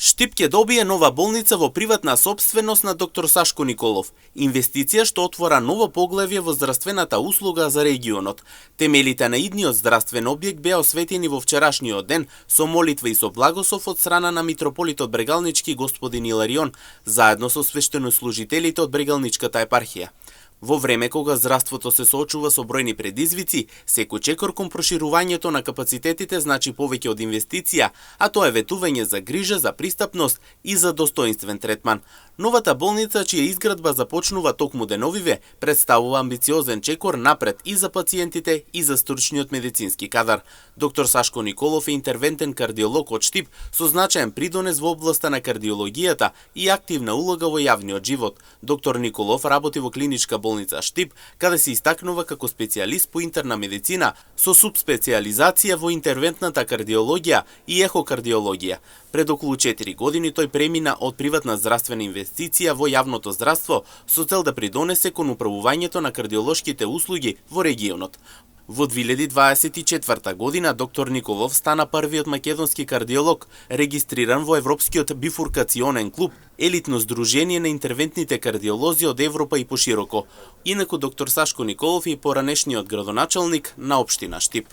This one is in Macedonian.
Штип ќе добие нова болница во приватна сопственост на доктор Сашко Николов. Инвестиција што отвора ново поглавје во здравствената услуга за регионот. Темелите на идниот здравствен објект беа осветени во вчерашниот ден со молитва и со благослов од страна на митрополитот Брегалнички господин Иларион, заедно со свештенослужителите од Брегалничката епархија. Во време кога здравството се соочува со бројни предизвици, секој чекор кон проширувањето на капацитетите значи повеќе од инвестиција, а тоа е ветување за грижа, за пристапност и за достоинствен третман. Новата болница, чија изградба започнува токму деновиве, представува амбициозен чекор напред и за пациентите и за стручниот медицински кадар. Доктор Сашко Николов е интервентен кардиолог од Штип со значаен придонес во областа на кардиологијата и активна улога во јавниот живот. Доктор Николов работи во клиничка болница Штип, каде се истакнува како специјалист по интерна медицина со субспецијализација во интервентната кардиологија и ехокардиологија. Пред околу 4 години тој премина од приватна здравствена инвестиција во јавното здравство со цел да придонесе кон управувањето на кардиолошките услуги во регионот. Во 2024 година доктор Николов стана првиот македонски кардиолог регистриран во Европскиот бифуркационен клуб, елитно здружение на интервентните кардиолози од Европа и пошироко. Инаку доктор Сашко Николов е поранешниот градоначалник на општина Штип.